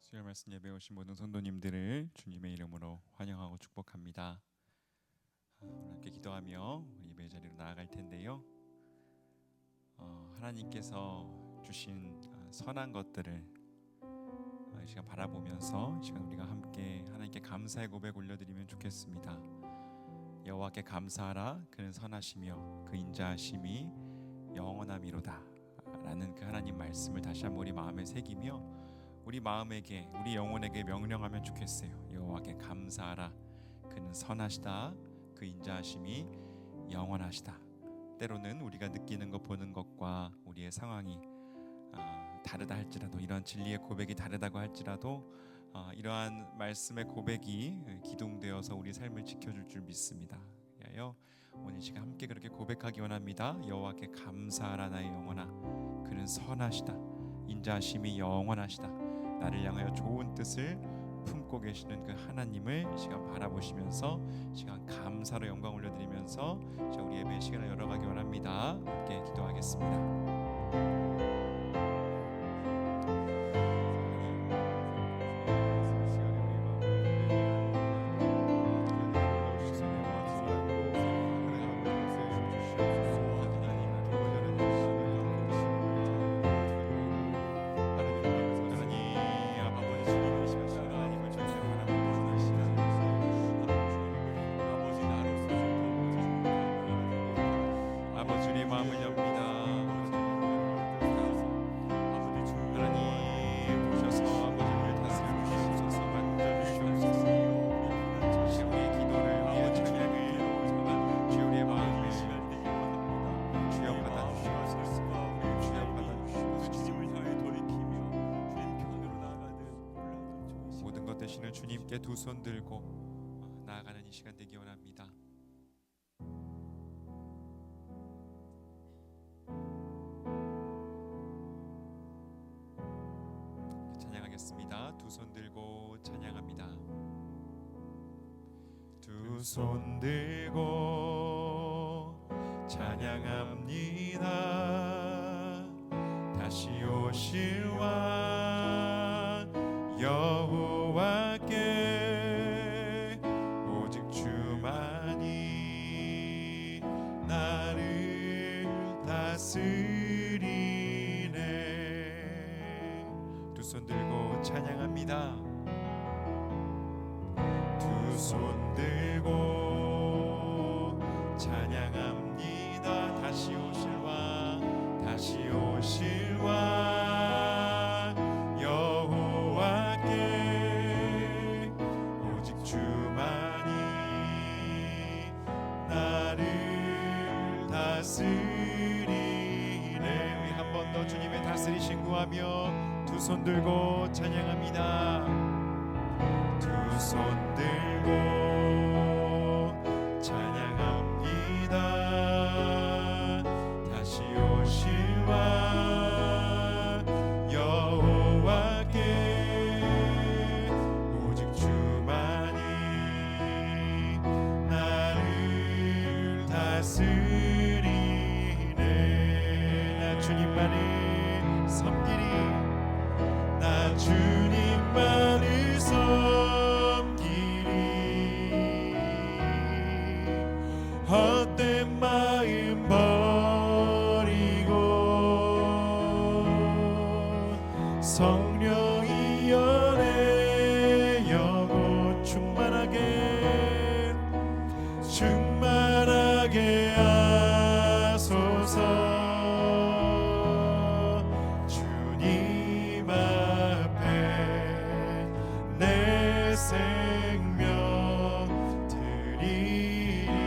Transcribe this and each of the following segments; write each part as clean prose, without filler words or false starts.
수요 말씀 예배 오신 모든 성도님들을 주님의 이름으로 환영하고 축복합니다. 오늘 함께 기도하며 예배 자리로 나아갈 텐데요. 하나님께서 주신 선한 것들을 이 시간 바라보면서 이 시간 우리가 함께 하나님께 감사의 고백 올려드리면 좋겠습니다. 여호와께 감사하라. 그는 선하시며 그 인자하심이 영원함이로다 라는 그 하나님 말씀을 다시 한번 우리 마음에 새기며 우리 마음에게 우리 영혼에게 명령하면 좋겠어요. 여호와께 감사하라. 그는 선하시다. 그 인자하심이 영원하시다. 때로는 우리가 느끼는 것 보는 것과 우리의 상황이 다르다 할지라도, 이러한 진리의 고백이 다르다고 할지라도 이러한 말씀의 고백이 기둥되어서 우리 삶을 지켜줄 줄 믿습니다. 그리하여 오늘 시간 함께 그렇게 고백하기 원합니다. 여호와께 감사하라 나의 영혼아. 그는 선하시다. 인자하심이 영원하시다. 나를 향하여 좋은 뜻을 품고 계시는 그 하나님을 이 시간 바라보시면서 시간 감사로 영광 올려드리면서 우리 예배 시간을 열어가기 원합니다. 함께 기도하겠습니다. 되시는 주님께 두 손 들고 나아가는 이 시간 되기 원합니다. 찬양하겠습니다. 두 손 들고 찬양합니다. 두 손 들고 찬양합니다. 다시 오실 왕 여호와께 오직 주만이 나를 다스리네. 두 손 들고 찬양합니다. 두 손 들고 찬양합니다. 다시 오실 왕, 다시 오실 왕 다스리네. 우리 한 번 더 주님의 다스리심 구하며 두 손 들고 찬양합니다. 두 손 들고 찬양합니다. 다시 오실 왕 여호와께 오직 주만이 나를 다스리네. 나 주님만을 섬기리. 나 주님만을 섬기리. 헛된 마음 버리고 성령이여 내 영혼 충만하게 하소서. 주님 앞에 내 생명 드리리라.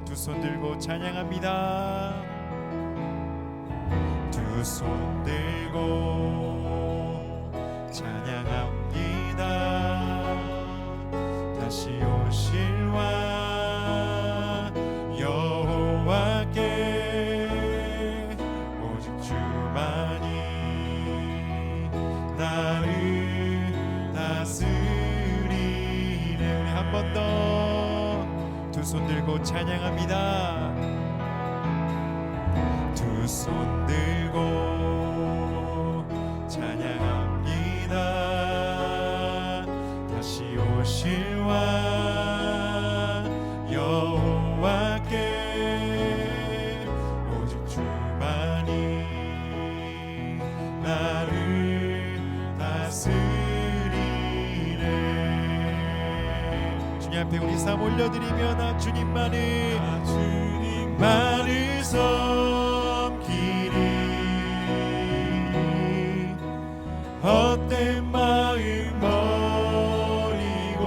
두 손 들고 찬양합니다. 두 손 들고 찬양합니다. 다시 오실 왕 여호와께 오직 주만이 나를 다스리네. 한 번 더 두 손 들고 찬양합니다. 두 손 들고 나갈게 오직 주만이 나를 다스리네. 주님 앞에 우리 삶 올려드리며 나 주님만을 섬기리. 헛된 마음 버리고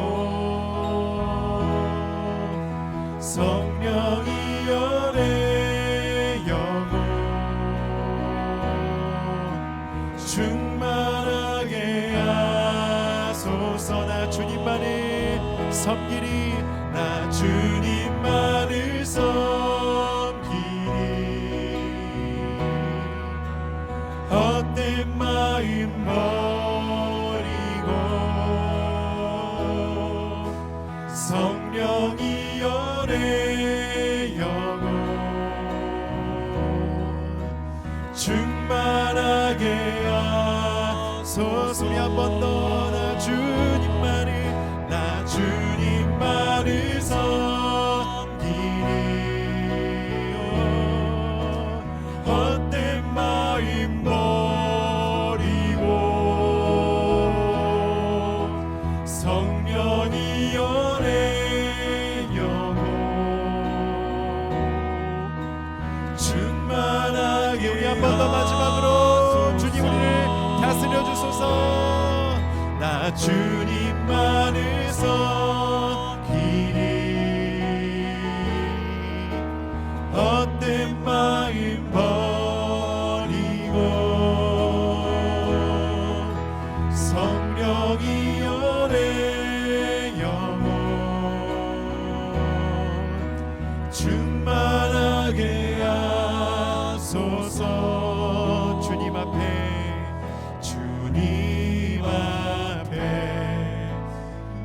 성령이여 내 영혼 충만하게 하소서. 나 주님만을 섬기리. 나 주님만을 섬기리. 헛된 마음 버리고 성령이여 내 영혼 충만하게 하소서. 우리 한 번 더. 나 주님만을 섬기리. 헛된 마음 버리고 성령이여 내 영혼 충만하게. 우리 한 번 더 마지막으로 주님 우리를 다스려 주소서. 나 주님만을 섬기리. 헛된 마음 버리고 성령이여 내 영혼 충만하게 하소서. 주님 앞에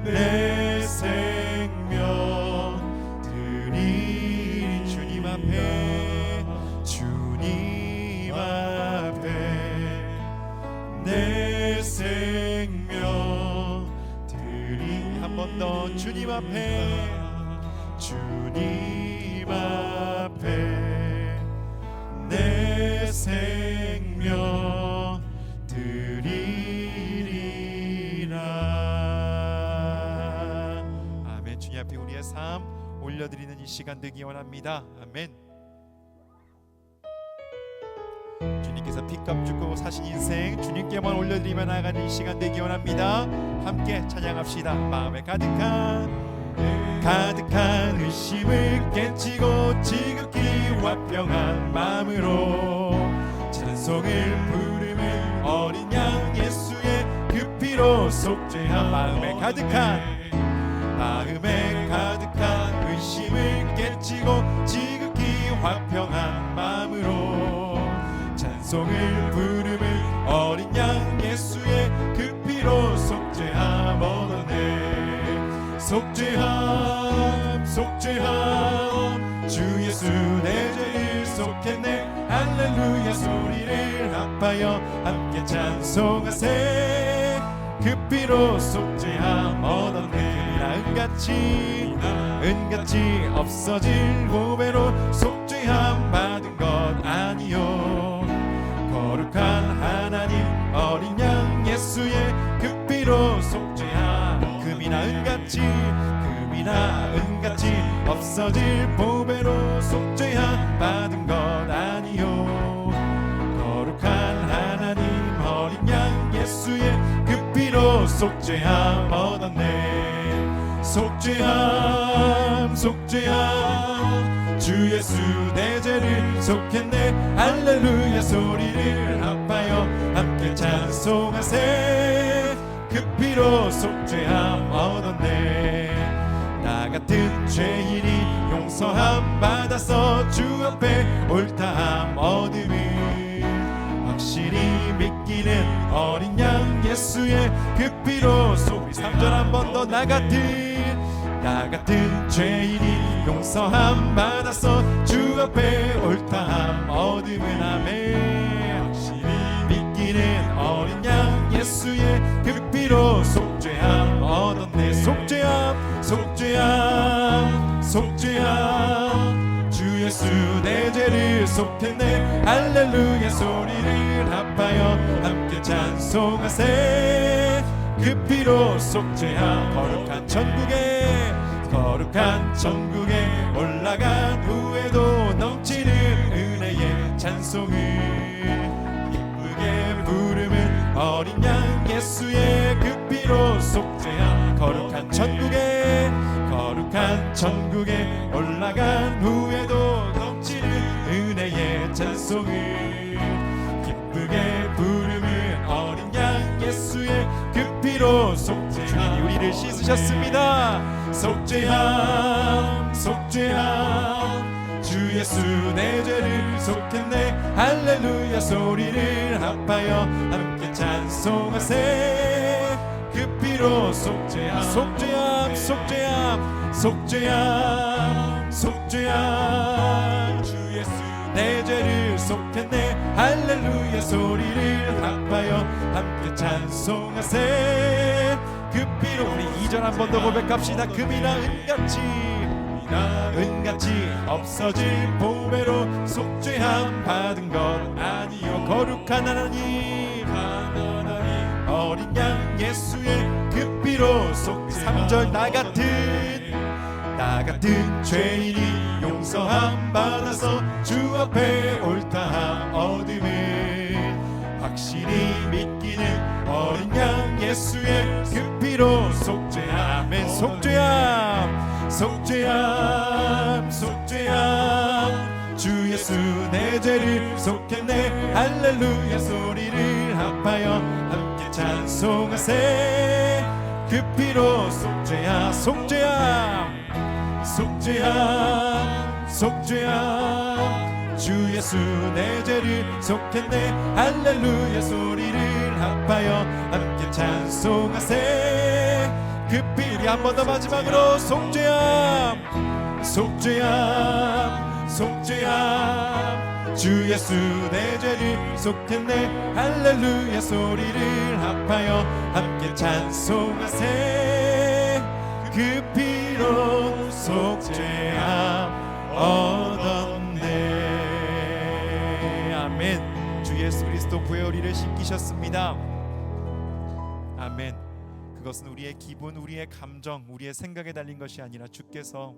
내 생명 드리리. 주님 앞에 내 생명 드리리. 한 번 더. 주님 앞에 내 생명 드리리라. 아멘. 주님 앞에 우리의 삶 올려드리는 이 시간 되기 원합니다. 아멘. 주님께서 피값 주고 사신 인생 주님께만 올려드리며 나아가는 이 시간 되기 원합니다. 함께 찬양합시다. 마음에 가득한 의심을 깨치고 지극히 화평한 마음으로 찬송을 부르며 어린 양 예수의 그 피로 속죄한 마음에 가득한 의심을 깨치고 지극히 화평한 마음으로 찬송을 부르며 어린 양 예수의 그 피로 속죄함 얻었네. 속죄함 주 예수 내 죄를 속했네. 할렐루야 소리를 합하여 함께 찬송하세. 그 피로 속죄함 얻었네. 은같이 없어질 보배로 속죄함 받은 것 아니요. 거룩한 하나님 어린 양 예수의 그 피로 속죄함 금이나 은같이 없어질 보배로 속죄함 받은 것 아니요. 거룩한 하나님 어린 양 예수의 그 피로 속죄함 얻었네. 속죄함 주 예수 내 죄를 속했네. 할렐루야 소리를 합하여 함께 찬송하세. 그 피로 속죄함 얻었네. 나 같은 죄인이 용서함 받아서 주 앞에 옳다함 얻음을 확실히 믿기는 어린 양 예수의 그 피로 속죄함. 3절 한 번 더. 나 같은 죄인이 용서함 받아서 주 앞에 옳다함 얻음은 아멘. 확실히 믿기는 어린 양 예수의 그 피로 속죄함 얻었네. 속죄함 예수 내 죄를 속했네. 할렐루야 소리를 합하여 함께 찬송하세. 그 피로 속죄한 거룩한 천국에 올라간 후에도 넘치는 은혜의 찬송을 기쁘게 부르는 어린 양 예수의 그 피로 속죄한 거룩한 천국에 올라간 후에도 넘치는 은혜의 찬송을 기쁘게 부르는 어린 양 예수의 그 피로 속죄함. 주님이 우리를 씻으셨습니다. 속죄함 주 예수 내 죄를 속했네. 할렐루야 소리를 합하여 함께 찬송하세. 그 피로 속죄함 주 예수 내 죄를 속했네. 할렐루야 소리를 합하여 함께 찬송하세. 그 피로 우리 2절 한 번 더 고백합시다. 금이나 은같이 없어질 보배로 속죄함 받은 것 아니요. 거룩한 하나님 어린 양 예수의 그 피로 속죄. 3절 나 같은 죄인이 용서함 받아서 주 앞에 옳다함 얻음을 확실히 믿기는 어린 양 예수의 그 피로 속죄함. 아멘. 속죄함 주 예수 내 죄를 속했네. 할렐루야 소리를 합하여 함께 찬송하세. 그 피로 속죄함 주 예수 내 죄를 속했네. 할렐루야 소리를 합하여 함께 찬송하세. 그 피 우리 한 번 더 마지막으로 속죄함 주 예수 내 죄를 속했네. 할렐루야 소리를 합하여 함께 찬송하세. 그 피로 속죄함 얻었네. 아멘. 주 예수 그리스도 보혈 우리를 씻기셨습니다. 아멘. 그것은 우리의 기분, 우리의 감정, 우리의 생각에 달린 것이 아니라 주께서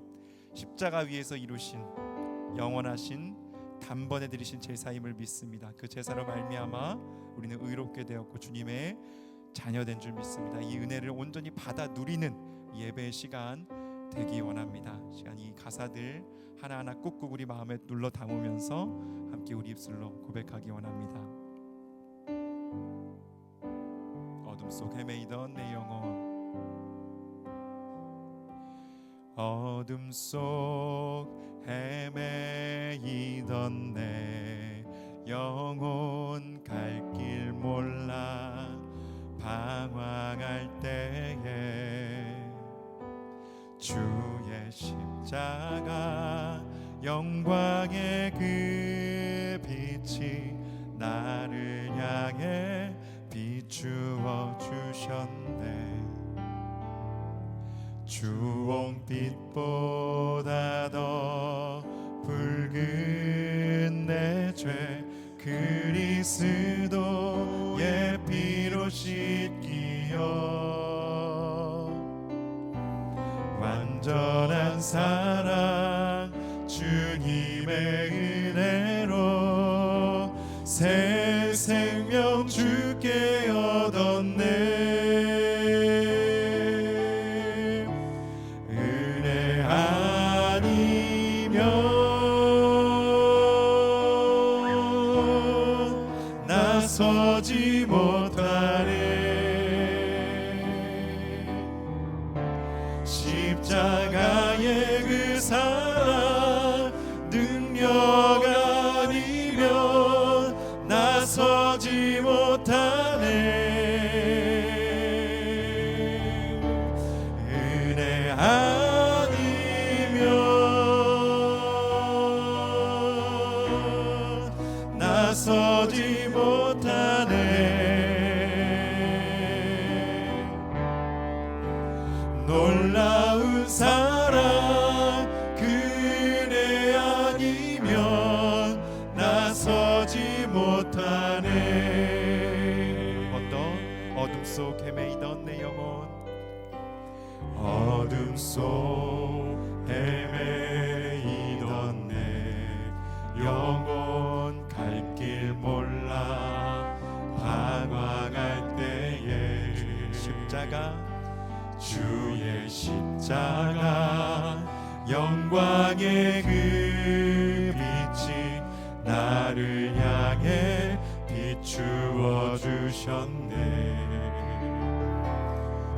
십자가 위에서 이루신 영원하신 단번에 드리신 제사임을 믿습니다. 그 제사로 말미암아 우리는 의롭게 되었고 주님의 자녀된 줄 믿습니다. 이 은혜를 온전히 받아 누리는 예배의 시간 되기 원합니다. 시간 이 가사들 하나하나 꾹꾹 우리 마음에 눌러 담으면서 함께 우리 입술로 고백하기 원합니다. 어둠 속 헤매이던 내 영혼, 어둠 속 헤매이던 내 영혼 갈 길 몰라 방황할 때에 주의 십자가 영광의 그 빛이 나를 향해 비추어 주셨네. 주홍빛보다 더 붉은 내 죄 그리스도의 피로 씻기어 완전한 사랑 주님의 은혜로 새 생명 주께 얻었네. 은혜 아니면 나서지 못하네. 십자가의 그 사랑 능력 아니면 나서지 못하네. 은혜 아니면 나서지 못하네. 놀라운 사랑 그 은혜 아니면 어둠 속 헤매이던 내 영혼 갈 길 몰라 방황할 때에 주의 십자가 영광의 그 빛이 나를 향해 비추어 주셨네.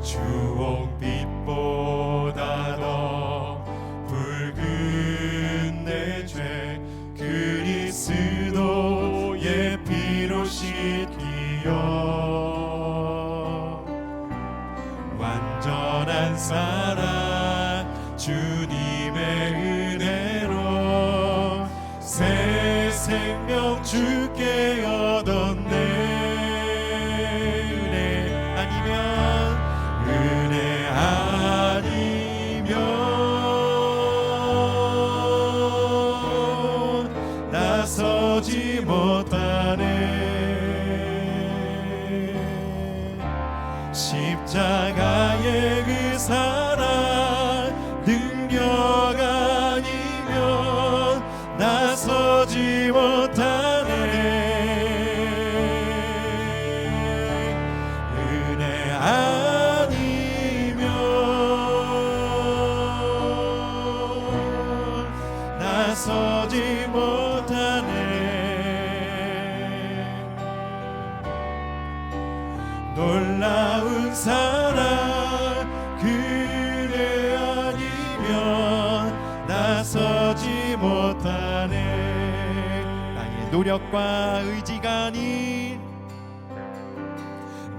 주홍빛보다 더 붉은 내 죄 그리스도의 피로 씻기어 완전한 사랑 주님의 은혜로 새 생명 주께 얻었네. 은혜 아니면 나서지 못하네. 십자가의 그 사랑 능력 아니면 나서지 못하네. 은혜 아니면 나서지 못하네. 놀라운 사랑 그래 아니면 나서지 못하네. 나의 노력과 의지가 아닌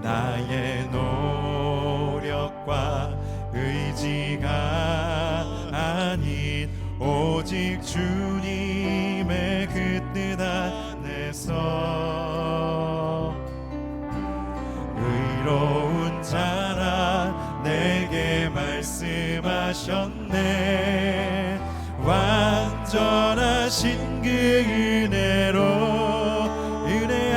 나의 노력과 의지가 아닌 오직 주님의 그 뜻 안에서 의로운 자라 내게 말씀하셨네. 완전하신 그 은혜로 은혜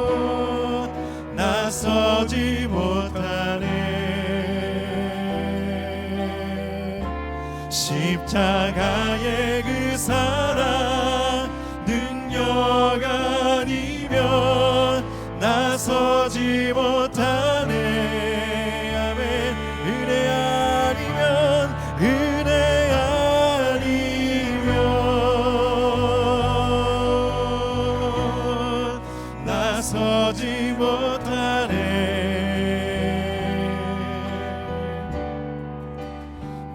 아니면 나서지 못하네. 십자가의 그 사랑 능력 아니면 나서지 못하네. 아멘. 은혜 아니면 나서지 못하네.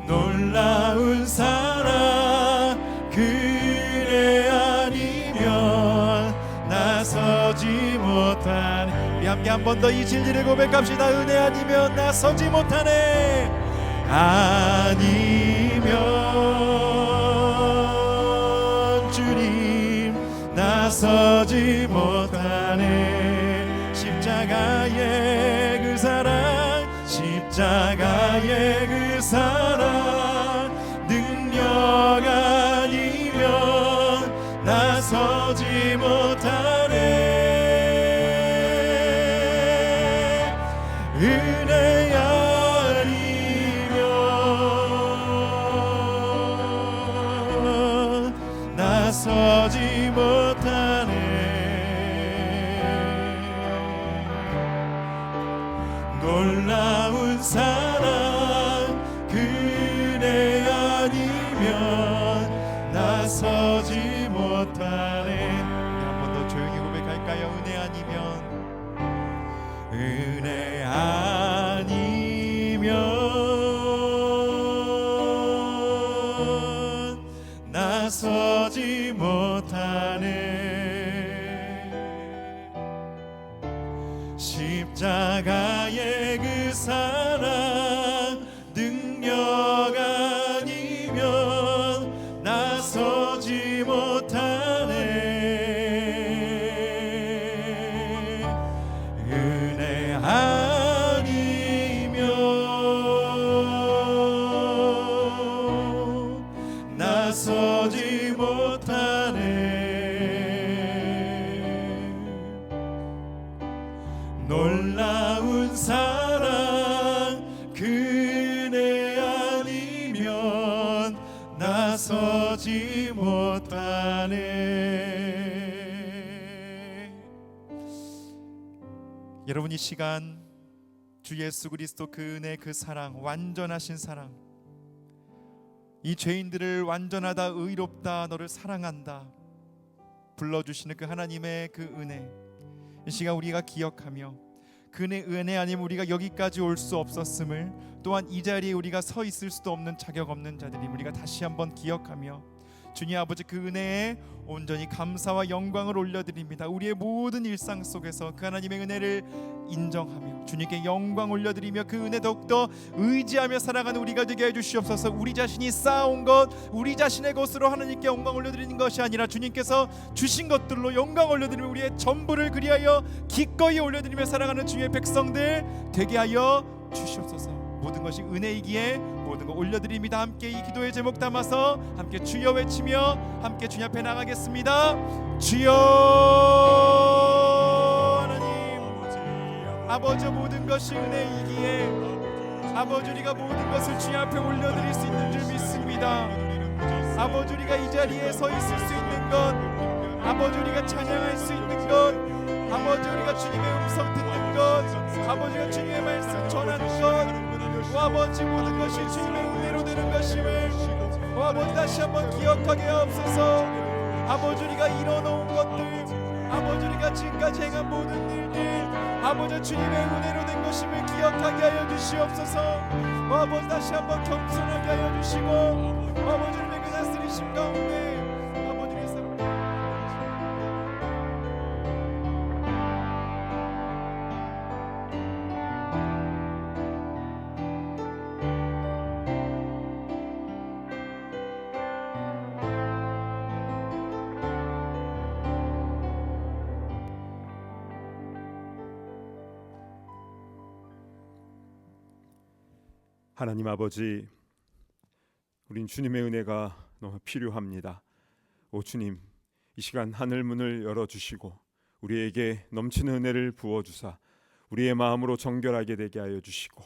놀라운 사랑 그래 아니면 나서지 못하네. 우리 함께 한 번 더 이 진리를 고백합시다. 은혜 아니면 나서지 못하네. 아니면 주님 나서지 못하네. 십자가의 그 사랑 십자가의 그 사랑 능력 아니면 나서지 못하네. 은혜 아니면 나서지 못하네. 놀라운 사랑 그래 아니면 나서지 못하네. 한 번 더 조용히 고백할까요? 은혜 아니면 나서지 못하네. 십자가의 그 사랑 능력 아니면 나서지 못하네. 은혜 아니면 나서지 못하네. 큰 사랑 그네 아니면 나서지 못하네. 여러분, 이 시간 주 예수 그리스도 그 은혜, 그 사랑, 완전하신 사랑, 이 죄인들을 완전하다, 의롭다, 너를 사랑한다 불러주시는 그 하나님의 그 은혜, 이 시간 우리가 기억하며 그 은혜 아니면 우리가 여기까지 올 수 없었음을, 또한 이 자리에 우리가 서 있을 수도 없는 자격 없는 자들임 우리가 다시 한번 기억하며 주님 아버지 그 은혜에 온전히 감사와 영광을 올려드립니다. 우리의 모든 일상 속에서 그 하나님의 은혜를 인정하며 주님께 영광 올려드리며 그 은혜 더욱더 의지하며 살아가는 우리가 되게 해주시옵소서. 우리 자신이 쌓아온 것, 우리 자신의 것으로 하나님께 영광 올려드리는 것이 아니라 주님께서 주신 것들로 영광 올려드리며 우리의 전부를 그리하여 기꺼이 올려드리며 살아가는 주의 백성들 되게 하여 주시옵소서. 모든 것이 은혜이기에 모든 것 올려드립니다. 함께 이 기도의 제목 담아서 함께 주여 외치며 함께 주님 앞에 나가겠습니다. 주여. 하나님 아버지, 모든 것이 은혜이기에 아버지 우리가 모든 것을 주님 앞에 올려드릴 수 있는 줄 믿습니다. 아버지 우리가 이 자리에 서 있을 수 있는 것, 아버지 우리가 찬양할 수 있는 것, 아버지 우리가 주님의 음성 듣는 것, 아버지가 주님의 말씀 전하는 것, 아버지 모든 것이 주님의 은혜로 되는 것임을 아버지 다시 한번 기억하게 하옵소서. 아버지 우리가 이뤄놓은 것들, 아버지 우리가 지금까지 행한 모든 일들 아버지 주님의 은혜로 된 것임을 기억하게 하여 주시옵소서. 아버지 다시 한번 겸손하게 하여 주시고 아버지 우리의 그 다스리심 가운데 아버지의 삶을 하나님 아버지, 우린 주님의 은혜가 너무 필요합니다. 오 주님, 이 시간 하늘 문을 열어주시고 우리에게 넘치는 은혜를 부어주사 우리의 마음으로 정결하게 되게 하여 주시고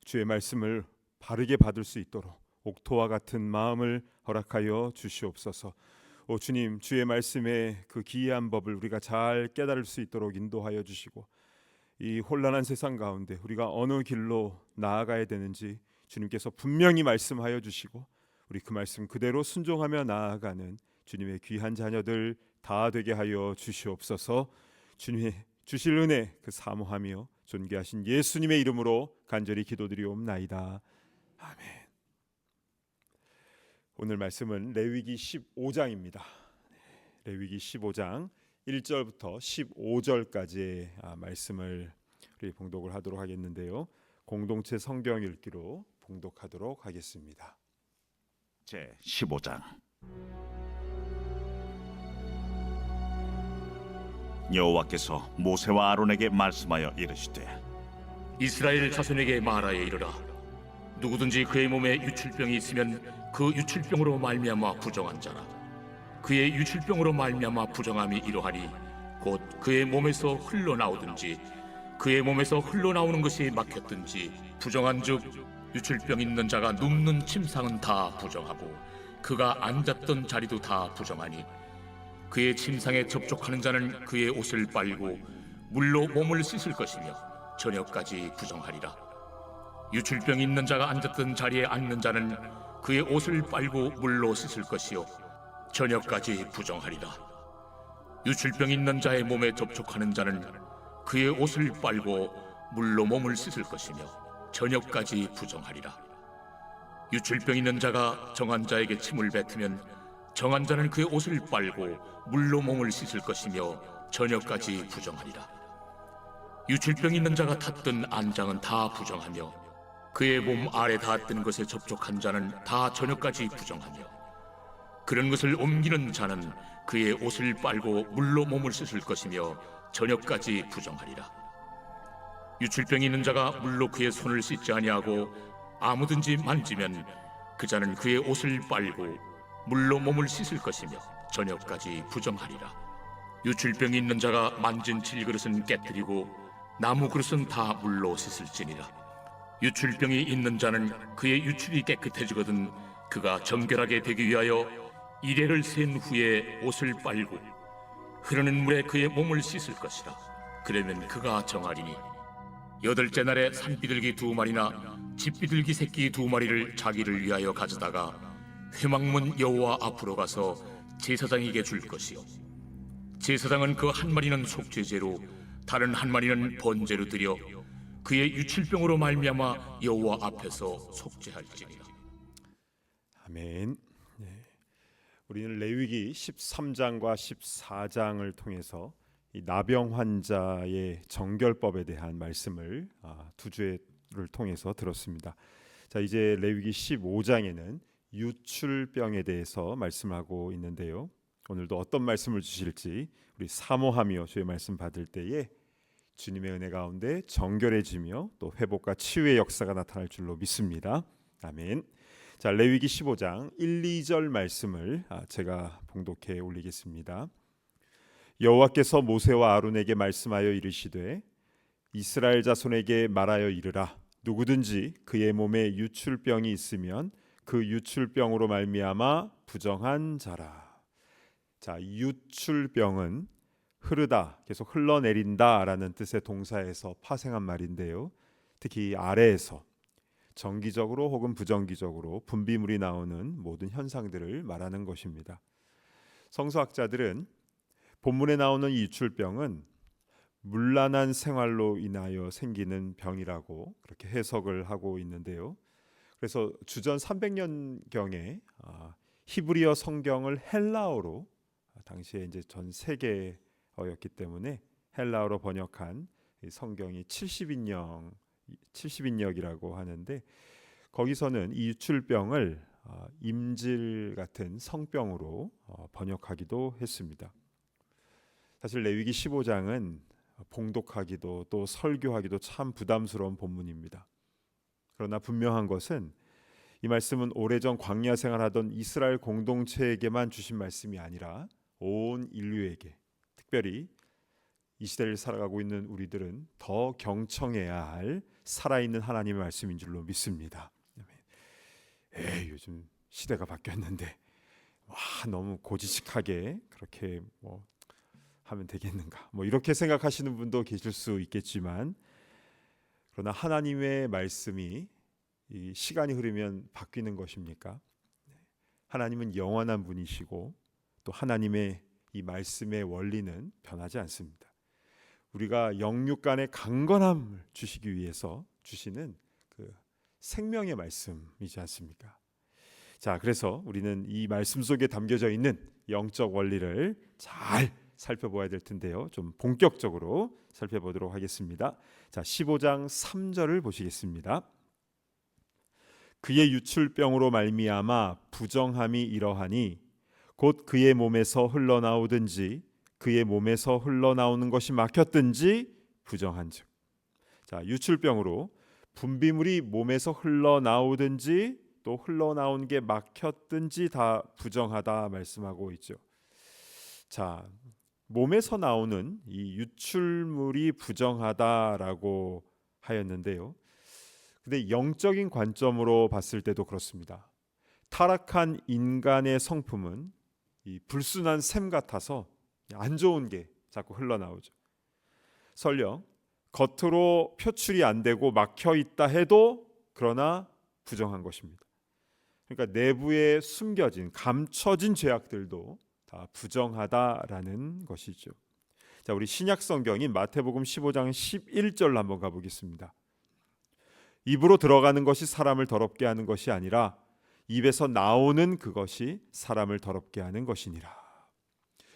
주의 말씀을 바르게 받을 수 있도록 옥토와 같은 마음을 허락하여 주시옵소서. 오 주님, 주의 말씀의 그 기이한 법을 우리가 잘 깨달을 수 있도록 인도하여 주시고 이 혼란한 세상 가운데 우리가 어느 길로 나아가야 되는지 주님께서 분명히 말씀하여 주시고 우리 그 말씀 그대로 순종하며 나아가는 주님의 귀한 자녀들 다 되게 하여 주시옵소서. 주님의 주실 은혜 그 사모하며 존귀하신 예수님의 이름으로 간절히 기도드리옵나이다. 아멘. 오늘 말씀은 레위기 15장입니다. 레위기 15장 1절부터 15절까지의 말씀을 우리 봉독을 하도록 하겠는데요. 공동체 성경 읽기로 봉독하도록 하겠습니다. 제 15장. 여호와께서 모세와 아론에게 말씀하여 이르시되 이스라엘 자손에게 말하여 이르라. 누구든지 그의 몸에 유출병이 있으면 그 유출병으로 말미암아 부정한 자라. 그의 유출병으로 말미암아 부정함이 이러하니 곧 그의 몸에서 흘러나오든지 그의 몸에서 흘러나오는 것이 막혔든지 부정한즉 유출병 있는 자가 눕는 침상은 다 부정하고 그가 앉았던 자리도 다 부정하니 그의 침상에 접촉하는 자는 그의 옷을 빨고 물로 몸을 씻을 것이며 저녁까지 부정하리라. 유출병 있는 자가 앉았던 자리에 앉는 자는 그의 옷을 빨고 물로 씻을 것이요 저녁까지 부정하리라. 유출병 있는 자의 몸에 접촉하는 자는 그의 옷을 빨고 물로 몸을 씻을 것이며 저녁까지 부정하리라. 유출병 있는 자가 정한 자에게 침을 뱉으면 정한 자는 그의 옷을 빨고 물로 몸을 씻을 것이며 저녁까지 부정하리라. 유출병 있는 자가 탔던 안장은 다 부정하며 그의 몸 아래 닿았던 것에 접촉한 자는 다 저녁까지 부정하며 그런 것을 옮기는 자는 그의 옷을 빨고 물로 몸을 씻을 것이며 저녁까지 부정하리라. 유출병이 있는 자가 물로 그의 손을 씻지 아니하고 아무든지 만지면 그 자는 그의 옷을 빨고 물로 몸을 씻을 것이며 저녁까지 부정하리라. 유출병이 있는 자가 만진 질그릇은 깨뜨리고 나무 그릇은 다 물로 씻을지니라. 유출병이 있는 자는 그의 유출이 깨끗해지거든 그가 정결하게 되기 위하여 이레를 센 후에 옷을 빨고 흐르는 물에 그의 몸을 씻을 것이라. 그러면 그가 정하리니 여덟째 날에 산비둘기 2마리나 집비둘기 새끼 2마리를 자기를 위하여 가져다가 회막문 여호와 앞으로 가서 제사장에게 줄 것이요 제사장은 그 한 마리는 속죄제로 다른 한 마리는 번제로 드려 그의 유출병으로 말미암아 여호와 앞에서 속죄할지니라. 아멘. 네. 우리는 레위기 13장과 14장을 통해서 이 나병 환자의 정결법에 대한 말씀을 두 주를 통해서 들었습니다. 자, 이제 레위기 15장에는 유출병에 대해서 말씀하고 있는데요. 오늘도 어떤 말씀을 주실지 우리 사모하며 주의 말씀 받을 때에 주님의 은혜 가운데 정결해지며 또 회복과 치유의 역사가 나타날 줄로 믿습니다. 아멘. 자, 레위기 15장 1, 2절 말씀을 제가 봉독해 올리겠습니다. 여호와께서 모세와 아론에게 말씀하여 이르시되 이스라엘 자손에게 말하여 이르라. 누구든지 그의 몸에 유출병이 있으면 그 유출병으로 말미암아 부정한 자라. 자, 유출병은 흐르다, 계속 흘러내린다라는 뜻의 동사에서 파생한 말인데요. 특히 아래에서 정기적으로 혹은 부정기적으로 분비물이 나오는 모든 현상들을 말하는 것입니다. 성서학자들은 본문에 나오는 이 유출병은 문란한 생활로 인하여 생기는 병이라고 그렇게 해석을 하고 있는데요. 그래서 주전 300년경에 히브리어 성경을 헬라어로 당시에 이제 전 세계어였기 때문에 헬라어로 번역한 성경이 70인역이라고 하는데 거기서는 이 유출병을 임질 같은 성병으로 번역하기도 했습니다. 사실 레위기 15장은 봉독하기도 또 설교하기도 참 부담스러운 본문입니다. 그러나 분명한 것은 이 말씀은 오래전 광야 생활하던 이스라엘 공동체에게만 주신 말씀이 아니라 온 인류에게, 특별히 이 시대를 살아가고 있는 우리들은 더 경청해야 할 살아있는 하나님의 말씀인 줄로 믿습니다. 요즘 시대가 바뀌었는데 너무 고지식하게 그렇게 하면 되겠는가, 이렇게 생각하시는 분도 계실 수 있겠지만, 그러나 하나님의 말씀이 이 시간이 흐르면 바뀌는 것입니까? 하나님은 영원한 분이시고 또 하나님의 이 말씀의 원리는 변하지 않습니다. 우리가 영육 간의 강건함을 주시기 위해서 주시는 그 생명의 말씀이지 않습니까? 자, 그래서 우리는 이 말씀 속에 담겨져 있는 영적 원리를 잘 살펴보아야 될 텐데요. 좀 본격적으로 살펴보도록 하겠습니다. 자, 15장 3절을 보시겠습니다. 그의 유출병으로 말미암아 부정함이 이러하니 곧 그의 몸에서 흘러나오든지 그의 몸에서 흘러나오는 것이 막혔든지 부정한즉. 자, 유출병으로 분비물이 몸에서 흘러나오든지 또 흘러나온 게 막혔든지 다 부정하다 말씀하고 있죠. 자, 몸에서 나오는 이 유출물이 부정하다라고 하였는데요. 근데 영적인 관점으로 봤을 때도 그렇습니다. 타락한 인간의 성품은 이 불순한 샘 같아서 안 좋은 게 자꾸 흘러나오죠. 설령 겉으로 표출이 안 되고 막혀 있다 해도 그러나 부정한 것입니다. 그러니까 내부에 숨겨진 감춰진 죄악들도 다 부정하다라는 것이죠. 자, 우리 신약 성경인 마태복음 15장 11절 한번 가보겠습니다. 입으로 들어가는 것이 사람을 더럽게 하는 것이 아니라 입에서 나오는 그것이 사람을 더럽게 하는 것이니라.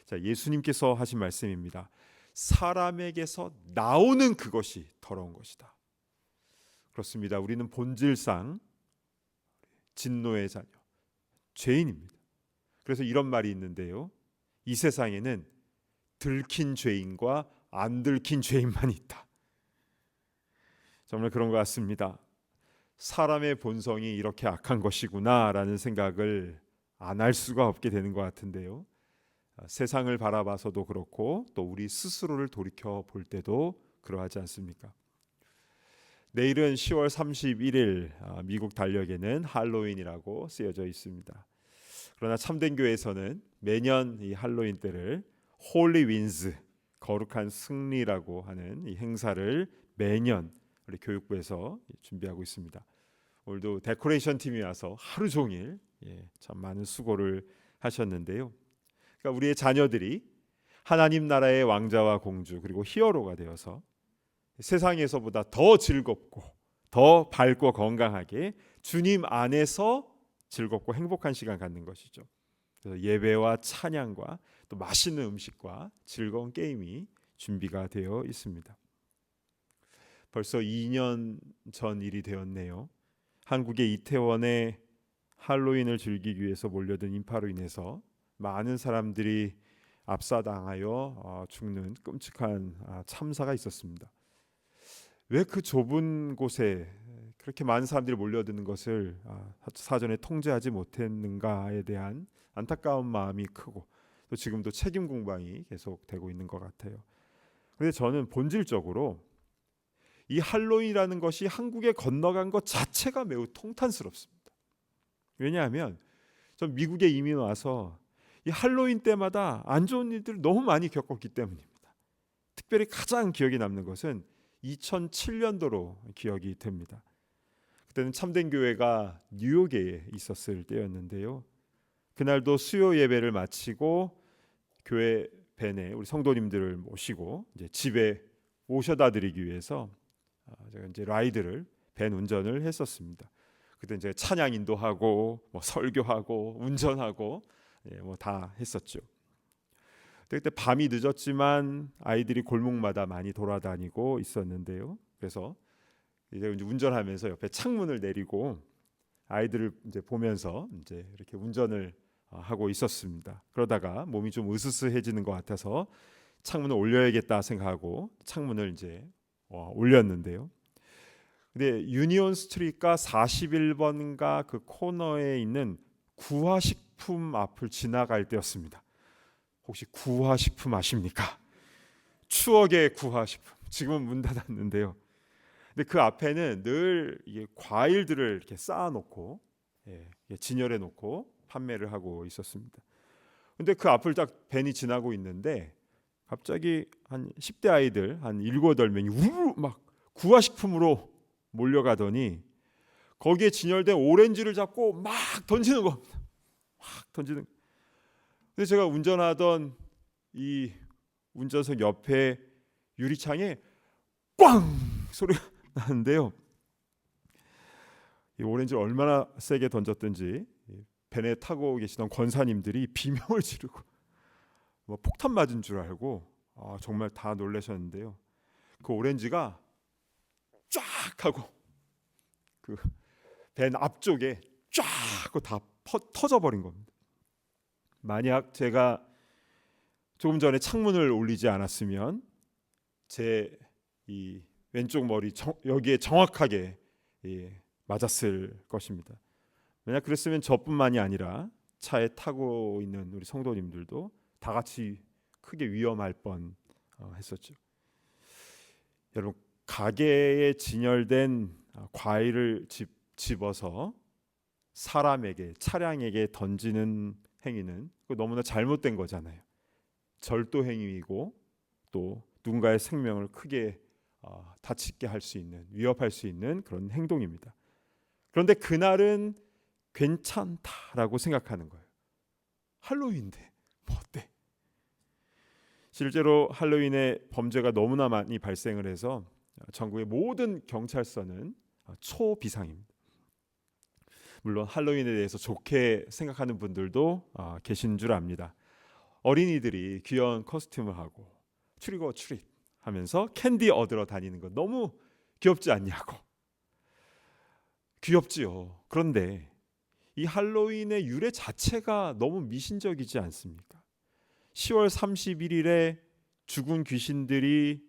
자, 예수님께서 하신 말씀입니다. 사람에게서 나오는 그것이 더러운 것이다. 그렇습니다. 우리는 본질상 진노의 자녀, 죄인입니다. 그래서 이런 말이 있는데요. 이 세상에는 들킨 죄인과 안 들킨 죄인만 있다. 정말 그런 것 같습니다. 사람의 본성이 이렇게 악한 것이구나라는 생각을 안 할 수가 없게 되는 것 같은데요. 세상을 바라봐서도 그렇고 또 우리 스스로를 돌이켜 볼 때도 그러하지 않습니까? 내일은 10월 31일 미국 달력에는 할로윈이라고 쓰여져 있습니다. 그러나 참된 교회에서는 매년 이 할로윈 때를 홀리 윈즈, 거룩한 승리라고 하는 이 행사를 매년 우리 교육부에서 준비하고 있습니다. 오늘도 데코레이션 팀이 와서 하루 종일 참 많은 수고를 하셨는데요. 그러니까 우리의 자녀들이 하나님 나라의 왕자와 공주 그리고 히어로가 되어서 세상에서보다 더 즐겁고 더 밝고 건강하게 주님 안에서 즐겁고 행복한 시간 갖는 것이죠. 그래서 예배와 찬양과 또 맛있는 음식과 즐거운 게임이 준비가 되어 있습니다. 벌써 2년 전 일이 되었네요. 한국의 이태원에 할로윈을 즐기기 위해서 몰려든 인파로 인해서 많은 사람들이 압사당하여 죽는 끔찍한 참사가 있었습니다. 왜 그 좁은 곳에 그렇게 많은 사람들이 몰려드는 것을 사전에 통제하지 못했는가에 대한 안타까운 마음이 크고 또 지금도 책임 공방이 계속되고 있는 것 같아요. 그런데 저는 본질적으로 이 할로윈이라는 것이 한국에 건너간 것 자체가 매우 통탄스럽습니다. 왜냐하면 전 미국에 이민 와서 이 할로윈 때마다 안 좋은 일들을 너무 많이 겪었기 때문입니다. 특별히 가장 기억에 남는 것은 2007년도로 기억이 됩니다. 그때는 참된 교회가 뉴욕에 있었을 때였는데요. 그날도 수요 예배를 마치고 교회 밴에 우리 성도님들을 모시고 이제 집에 모셔다 드리기 위해서 제가 이제 라이드를 밴 운전을 했었습니다. 그때 이제 찬양 인도하고 설교하고 운전하고 뭐 다 했었죠. 그때 밤이 늦었지만 아이들이 골목마다 많이 돌아다니고 있었는데요. 그래서 이제 운전하면서 옆에 창문을 내리고 아이들을 이제 보면서 이제 이렇게 운전을 하고 있었습니다. 그러다가 몸이 좀 으스스해지는 것 같아서 창문을 올려야겠다 생각하고 창문을 이제 올렸는데요. 근데 유니온 스트리트가 41번가 그 코너에 있는 구화식품 앞을 지나갈 때였습니다. 혹시 구화식품 아십니까? 추억의 구화식품. 지금은 문 닫았는데요. 근데 그 앞에는 늘 이게 과일들을 이렇게 쌓아놓고 진열해 놓고 판매를 하고 있었습니다. 근데 그 앞을 딱 밴이 지나고 있는데 갑자기 한 10대 아이들 한 7, 8명이 우르르 막 구화식품으로 몰려가더니 거기에 진열된 오렌지를 잡고 막 던지는 겁니다. 막 던지는. 근데 제가 운전하던 이 운전석 옆에 유리창에 꽝 소리가 나는데요. 이 오렌지를 얼마나 세게 던졌든지 밴에 타고 계시던 권사님들이 비명을 지르고 뭐 폭탄 맞은 줄 알고 정말 다 놀라셨는데요. 그 오렌지가 쫙 하고 그 밴 앞쪽에 쫙 하고 다 터져버린 겁니다. 만약 제가 조금 전에 창문을 올리지 않았으면 제 이 왼쪽 머리 여기에 정확하게 맞았을 것입니다. 만약 그랬으면 저뿐만이 아니라 차에 타고 있는 우리 성도님들도 다 같이 크게 위험할 뻔 했었죠. 여러분, 가게에 진열된 과일을 집어서 사람에게, 차량에게 던지는 행위는 너무나 잘못된 거잖아요. 절도 행위이고 또 누군가의 생명을 크게 다치게 할 수 있는, 위협할 수 있는 그런 행동입니다. 그런데 그날은 괜찮다라고 생각하는 거예요. 할로윈인데 뭐 어때? 실제로 할로윈에 범죄가 너무나 많이 발생을 해서 전국의 모든 경찰서는 초비상입니다. 물론 할로윈에 대해서 좋게 생각하는 분들도 계신 줄 압니다. 어린이들이 귀여운 커스튬을 하고 트릭 오 트릿 하면서 캔디 얻으러 다니는 거 너무 귀엽지 않냐고. 귀엽지요. 그런데 이 할로윈의 유래 자체가 너무 미신적이지 않습니까? 10월 31일에 죽은 귀신들이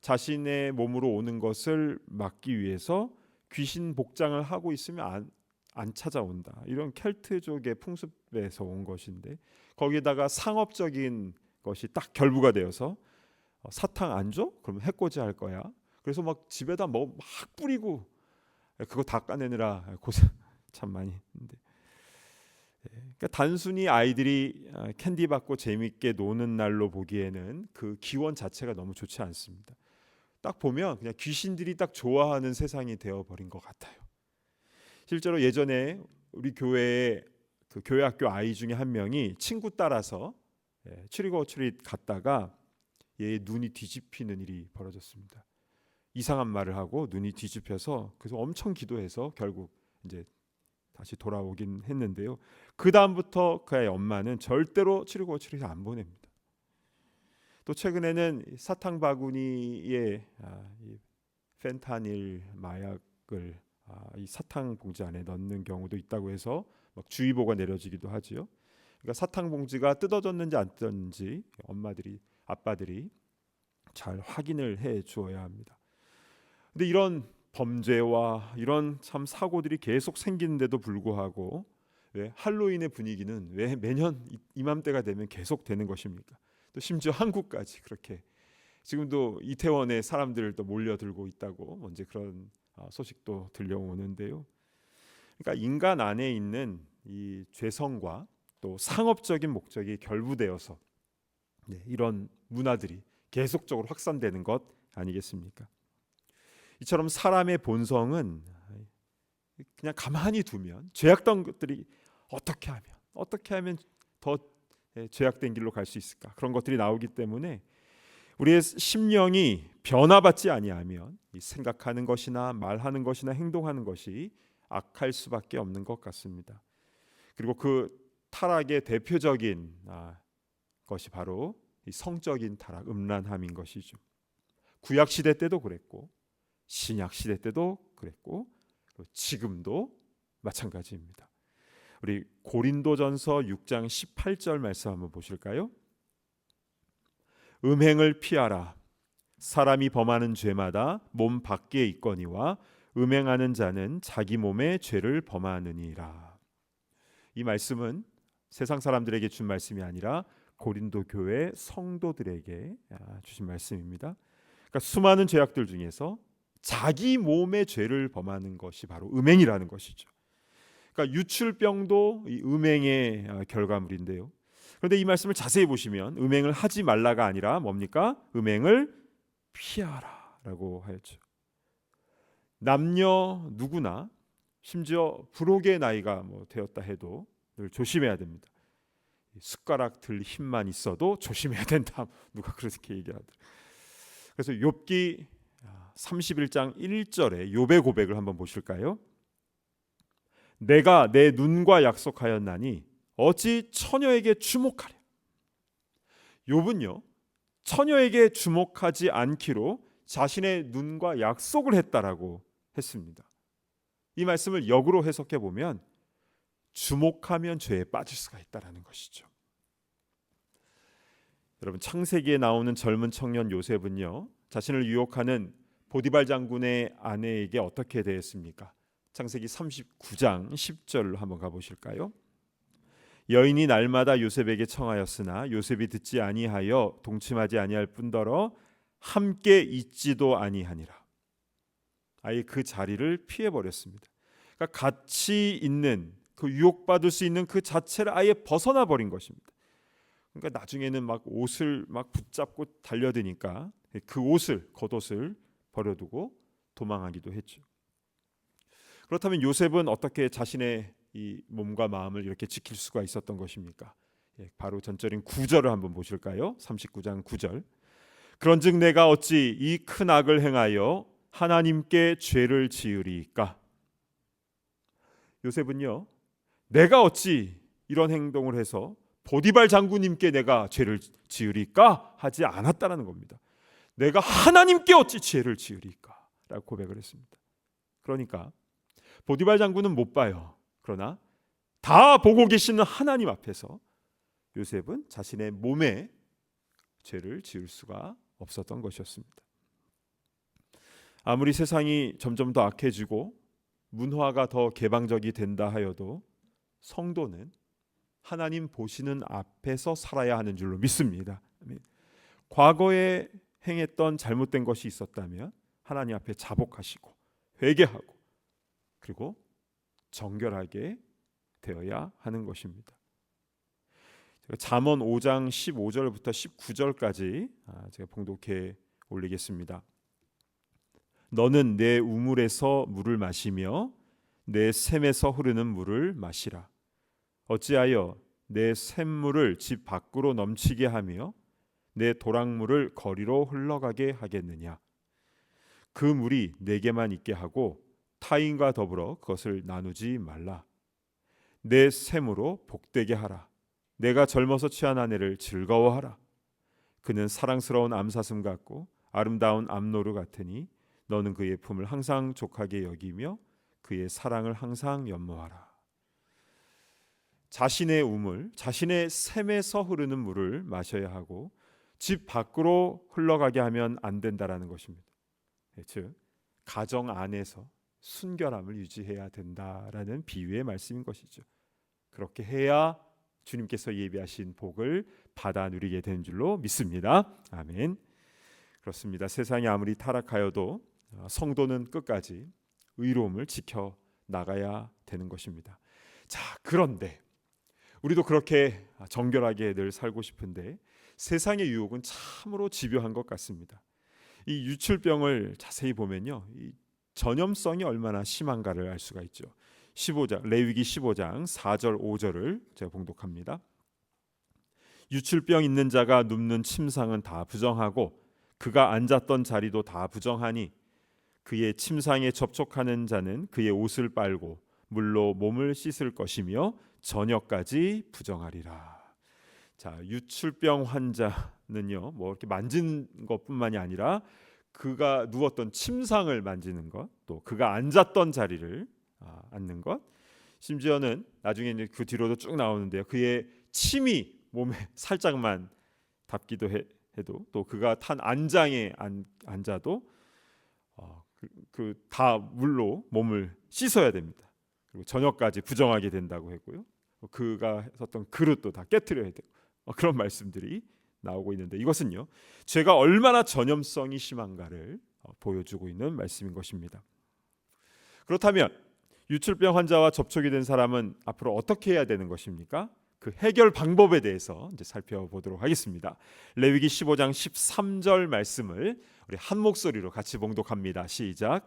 자신의 몸으로 오는 것을 막기 위해서 귀신 복장을 하고 있으면 안 찾아온다. 이런 켈트족의 풍습에서 온 것인데 거기에다가 상업적인 것이 딱 결부가 되어서 사탕 안 줘? 그러면 해코지 할 거야. 그래서 막 집에다 뭐 막 뿌리고 그거 다 까내느라 고생 참 많이 했는데, 그러니까 단순히 아이들이 캔디 받고 재밌게 노는 날로 보기에는 그 기원 자체가 너무 좋지 않습니다. 딱 보면 그냥 귀신들이 딱 좋아하는 세상이 되어버린 것 같아요. 실제로 예전에 우리 교회에 그 교회 학교 아이 중에 한 명이 친구 따라서 트릭 갔다가 얘 눈이 뒤집히는 일이 벌어졌습니다. 이상한 말을 하고 눈이 뒤집혀서 그래서 엄청 기도해서 결국 이제 다시 돌아오긴 했는데요. 그 다음부터 그 아이 엄마는 절대로 트릭 안 보냅니다. 또 최근에는 사탕 바구니에 이 펜타닐 마약을 이 사탕 봉지 안에 넣는 경우도 있다고 해서 막 주의보가 내려지기도 하지요. 그러니까 사탕 봉지가 뜯어졌는지 안 뜯었는지 엄마들이 아빠들이 잘 확인을 해 주어야 합니다. 근데 이런 범죄와 이런 참 사고들이 계속 생기는데도 불구하고 왜 할로윈의 분위기는 왜 매년 이맘때가 되면 계속 되는 것입니까? 또 심지어 한국까지 그렇게 지금도 이태원에 사람들을 또 몰려들고 있다고 언제 그런 소식도 들려오는데요. 그러니까 인간 안에 있는 이 죄성과 또 상업적인 목적이 결부되어서 이런 문화들이 계속적으로 확산되는 것 아니겠습니까? 이처럼 사람의 본성은 그냥 가만히 두면 죄악된 것들이 어떻게 하면 더 죄악된 길로 갈 수 있을까? 그런 것들이 나오기 때문에 우리의 심령이 변화받지 아니하면 이 생각하는 것이나 말하는 것이나 행동하는 것이 악할 수밖에 없는 것 같습니다. 그리고 그 타락의 대표적인 것이 바로 이 성적인 타락, 음란함인 것이죠. 구약 시대 때도 그랬고 신약 시대 때도 그랬고 지금도 마찬가지입니다. 우리 고린도전서 6장 18절 말씀 한번 보실까요? 음행을 피하라. 사람이 범하는 죄마다 몸 밖에 있거니와 음행하는 자는 자기 몸에 죄를 범하느니라. 이 말씀은 세상 사람들에게 준 말씀이 아니라 고린도 교회 성도들에게 주신 말씀입니다. 그러니까 수많은 죄악들 중에서 자기 몸의 죄를 범하는 것이 바로 음행이라는 것이죠. 그러니까 유출병도 이 음행의 결과물인데요. 그런데 이 말씀을 자세히 보시면 음행을 하지 말라가 아니라 뭡니까? 음행을 피하라라고 하였죠. 남녀 누구나 심지어 불혹의 나이가 되었다 해도 늘 조심해야 됩니다. 숟가락 들 힘만 있어도 조심해야 된다. 누가 그렇게 얘기하더라고요. 그래서 욥기 31장 1절에 욥의 고백을 한번 보실까요? 내가 내 눈과 약속하였나니 어찌 처녀에게 주목하랴. 욥은요 처녀에게 주목하지 않기로 자신의 눈과 약속을 했다라고 했습니다. 이 말씀을 역으로 해석해 보면 주목하면 죄에 빠질 수가 있다라는 것이죠. 여러분 창세기에 나오는 젊은 청년 요셉은요 자신을 유혹하는 보디발 장군의 아내에게 어떻게 대했습니까? 창세기 39장 10절로 한번 가보실까요? 여인이 날마다 요셉에게 청하였으나 요셉이 듣지 아니하여 동침하지 아니할 뿐더러 함께 있지도 아니하니라. 아예 그 자리를 피해버렸습니다. 그러니까 같이 있는 그 유혹받을 수 있는 그 자체를 아예 벗어나 버린 것입니다. 그러니까 나중에는 막 옷을 막 붙잡고 달려드니까 그 옷을 겉옷을 버려두고 도망하기도 했죠. 그렇다면 요셉은 어떻게 자신의 이 몸과 마음을 이렇게 지킬 수가 있었던 것입니까? 바로 전절인 9절을 한번 보실까요? 39장 9절. 그런즉 내가 어찌 이 큰 악을 행하여 하나님께 죄를 지으리까? 요셉은요 내가 어찌 이런 행동을 해서 보디발 장군님께 내가 죄를 지으리까 하지 않았다는 겁니다. 내가 하나님께 어찌 죄를 지으리까 라고 고백을 했습니다. 그러니까 보디발 장군은 못 봐요. 그러나 다 보고 계시는 하나님 앞에서 요셉은 자신의 몸에 죄를 지을 수가 없었던 것이었습니다. 아무리 세상이 점점 더 악해지고 문화가 더 개방적이 된다 하여도 성도는 하나님 보시는 앞에서 살아야 하는 줄로 믿습니다. 과거에 행했던 잘못된 것이 있었다면 하나님 앞에 자복하시고 회개하고 그리고 정결하게 되어야 하는 것입니다. 잠언 5장 15절부터 19절까지 제가 봉독해 올리겠습니다. 너는 내 우물에서 물을 마시며 내 샘에서 흐르는 물을 마시라. 어찌하여 내 샘물을 집 밖으로 넘치게 하며 내 도랑물을 거리로 흘러가게 하겠느냐. 그 물이 내게만 있게 하고 타인과 더불어 그것을 나누지 말라. 내 샘으로 복되게 하라. 내가 젊어서 취한 아내를 즐거워하라. 그는 사랑스러운 암사슴 같고 아름다운 암노루 같으니 너는 그의 품을 항상 족하게 여기며 그의 사랑을 항상 연모하라. 자신의 우물, 자신의 샘에서 흐르는 물을 마셔야 하고 집 밖으로 흘러가게 하면 안 된다라는 것입니다. 즉 가정 안에서 순결함을 유지해야 된다라는 비유의 말씀인 것이죠. 그렇게 해야 주님께서 예비하신 복을 받아 누리게 되는 줄로 믿습니다. 아멘. 그렇습니다. 세상이 아무리 타락하여도 성도는 끝까지 의로움을 지켜 나가야 되는 것입니다. 자, 그런데 우리도 그렇게 정결하게 늘 살고 싶은데 세상의 유혹은 참으로 집요한 것 같습니다. 이 유출병을 자세히 보면요, 이 전염성이 얼마나 심한가를 알 수가 있죠. 15장 레위기 15장 4절 5절을 제가 봉독합니다. 유출병 있는 자가 눕는 침상은 다 부정하고 그가 앉았던 자리도 다 부정하니 그의 침상에 접촉하는 자는 그의 옷을 빨고 물로 몸을 씻을 것이며 저녁까지 부정하리라. 자, 유출병 환자는요, 뭐 이렇게 만진 것뿐만이 아니라 그가 누웠던 침상을 만지는 것, 또 그가 앉았던 자리를 앉는 것, 심지어는 나중에 이제 그 뒤로도 쭉 나오는데요, 그의 침이 몸에 살짝만 닿기도 해도 또 그가 탄 안장에 앉아도 그 다 물로 몸을 씻어야 됩니다. 그리고 저녁까지 부정하게 된다고 했고요. 그가 썼던 그릇도 다 깨트려야 되고 그런 말씀들이 나오고 있는데 이것은요, 죄가 얼마나 전염성이 심한가를 보여주고 있는 말씀인 것입니다. 그렇다면 유출병 환자와 접촉이 된 사람은 앞으로 어떻게 해야 되는 것입니까? 그 해결 방법에 대해서 이제 살펴보도록 하겠습니다. 레위기 15장 13절 말씀을 우리 한 목소리로 같이 봉독합니다. 시작.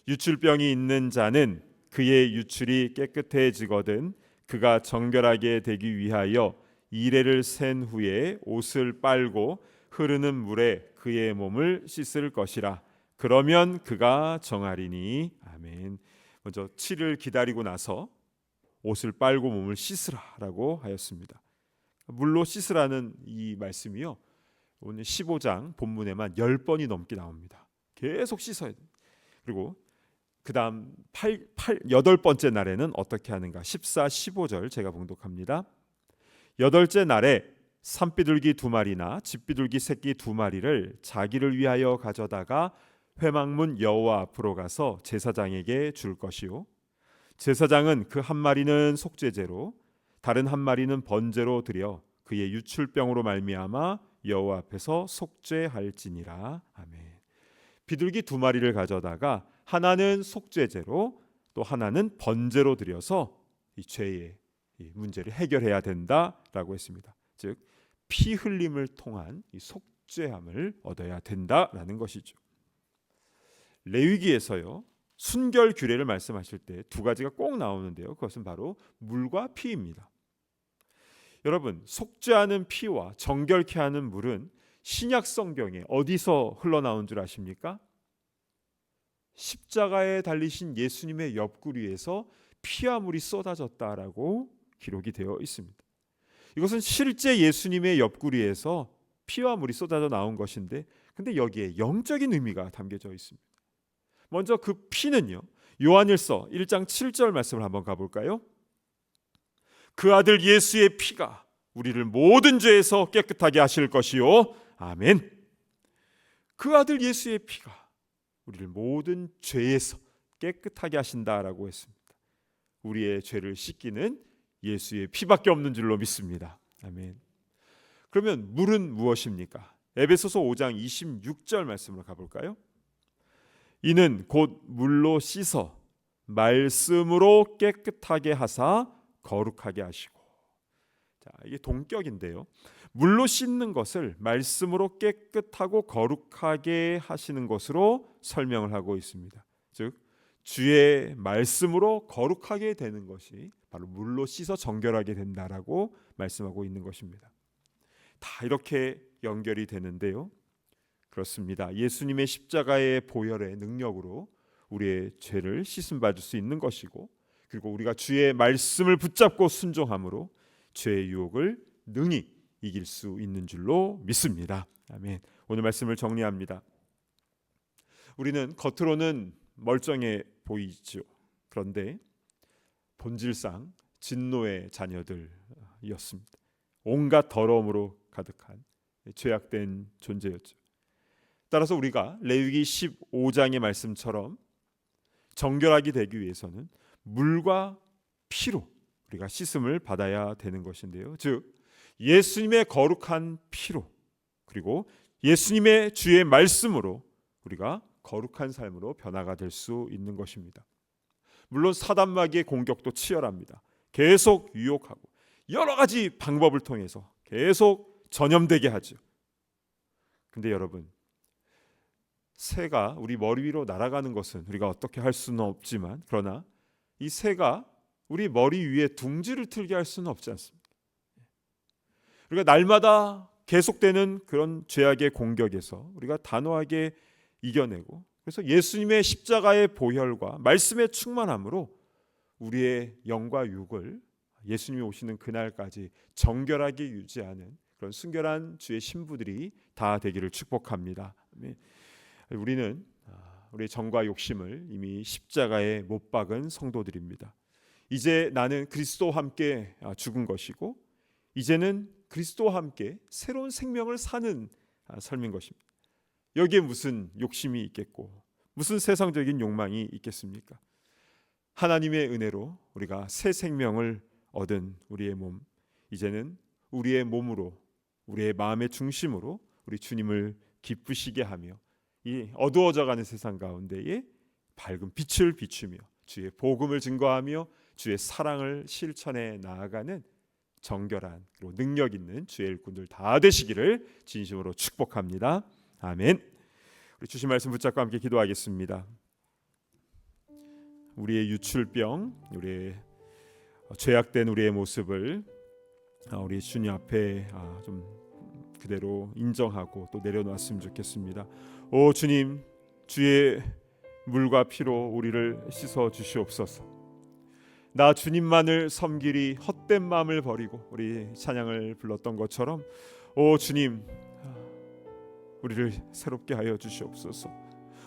유출병이 있는 자는 그의 유출이 깨끗해지거든 그가 정결하게 되기 위하여 이레를 센 후에 옷을 빨고 흐르는 물에 그의 몸을 씻을 것이라. 그러면 그가 정하리니. 아멘. 먼저 7일 기다리고 나서 옷을 빨고 몸을 씻으라라고 하였습니다. 물로 씻으라는 이 말씀이요, 오늘 15장 본문에만 10번이 넘게 나옵니다. 계속 씻어야 됩니다. 그리고 그 다음 8번째 날에는 어떻게 하는가? 14, 15절 제가 봉독합니다. 8째 날에 산비둘기 2마리나 집비둘기 새끼 2마리를 자기를 위하여 가져다가 회막문 여호와 앞으로 가서 제사장에게 줄 것이요, 제사장은 그 한 마리는 속죄제로 다른 한 마리는 번제로 드려 그의 유출병으로 말미암아 여호와 앞에서 속죄할지니라. 아멘. 비둘기 2마리를 가져다가 하나는 속죄제로 또 하나는 번제로 드려서 이 죄의 이 문제를 해결해야 된다라고 했습니다. 즉 피 흘림을 통한 이 속죄함을 얻어야 된다라는 것이죠. 레위기에서요, 순결 규례를 말씀하실 때 2가지가 꼭 나오는데요, 그것은 바로 물과 피입니다. 여러분, 속죄하는 피와 정결케 하는 물은 신약 성경에 어디서 흘러나온 줄 아십니까? 십자가에 달리신 예수님의 옆구리에서 피와 물이 쏟아졌다라고 기록이 되어 있습니다. 이것은 실제 예수님의 옆구리에서 피와 물이 쏟아져 나온 것인데, 근데 여기에 영적인 의미가 담겨져 있습니다. 먼저 그 피는요, 요한일서 1장 7절 말씀을 한번 가볼까요? 그 아들 예수의 피가 우리를 모든 죄에서 깨끗하게 하실 것이요. 아멘. 그 아들 예수의 피가 우리를 모든 죄에서 깨끗하게 하신다라고 했습니다. 우리의 죄를 씻기는 예수의 피밖에 없는 줄로 믿습니다. 아멘. 그러면 물은 무엇입니까? 에베소서 5장 26절 말씀으로 가볼까요? 이는 곧 물로 씻어 말씀으로 깨끗하게 하사 거룩하게 하시고. 자, 이게 동격인데요. 물로 씻는 것을 말씀으로 깨끗하고 거룩하게 하시는 것으로 설명을 하고 있습니다. 즉 주의 말씀으로 거룩하게 되는 것이 바로 물로 씻어 정결하게 된다라고 말씀하고 있는 것입니다. 다 이렇게 연결이 되는데요. 그렇습니다. 예수님의 십자가의 보혈의 능력으로 우리의 죄를 씻음 받을 수 있는 것이고, 그리고 우리가 주의 말씀을 붙잡고 순종함으로 죄의 유혹을 능히 이길 수 있는 줄로 믿습니다. 아멘. 오늘 말씀을 정리합니다. 우리는 겉으로는 멀쩡해 보이죠. 그런데 본질상 진노의 자녀들이었습니다. 온갖 더러움으로 가득한 죄악된 존재였죠. 따라서 우리가 레위기 15장의 말씀처럼 정결하게 되기 위해서는 물과 피로 우리가 씻음을 받아야 되는 것인데요. 즉 예수님의 거룩한 피로, 그리고 예수님의 주의 말씀으로 우리가 거룩한 삶으로 변화가 될 수 있는 것입니다. 물론 사단마귀의 공격도 치열합니다. 계속 유혹하고 여러 가지 방법을 통해서 계속 전염되게 하죠. 근데 여러분, 새가 우리 머리 위로 날아가는 것은 우리가 어떻게 할 수는 없지만, 그러나 이 새가 우리 머리 위에 둥지를 틀게 할 수는 없지 않습니까? 우리가 날마다 계속되는 그런 죄악의 공격에서 우리가 단호하게 이겨내고, 그래서 예수님의 십자가의 보혈과 말씀의 충만함으로 우리의 영과 육을 예수님이 오시는 그날까지 정결하게 유지하는 그런 순결한 주의 신부들이 다 되기를 축복합니다. 우리는 우리의 정과 욕심을 이미 십자가에 못 박은 성도들입니다. 이제 나는 그리스도와 함께 죽은 것이고, 이제는 그리스도와 함께 새로운 생명을 사는 삶인 것입니다. 여기에 무슨 욕심이 있겠고 무슨 세상적인 욕망이 있겠습니까? 하나님의 은혜로 우리가 새 생명을 얻은 우리의 몸, 이제는 우리의 몸으로, 우리의 마음의 중심으로 우리 주님을 기쁘시게 하며 이 어두워져가는 세상 가운데에 밝은 빛을 비추며 주의 복음을 증거하며 주의 사랑을 실천해 나아가는 정결한 그리고 능력 있는 주의 일꾼들 다 되시기를 진심으로 축복합니다. 아멘. 우리 주신 말씀 붙잡고 함께 기도하겠습니다. 우리의 유출병, 우리의 죄악된 우리의 모습을 우리 주님 앞에 좀 그대로 인정하고 또 내려놓았으면 좋겠습니다. 오 주님, 주의 물과 피로 우리를 씻어 주시옵소서. 나 주님만을 섬기리 헛된 마음을 버리고, 우리 찬양을 불렀던 것처럼 오 주님, 우리를 새롭게 하여 주시옵소서.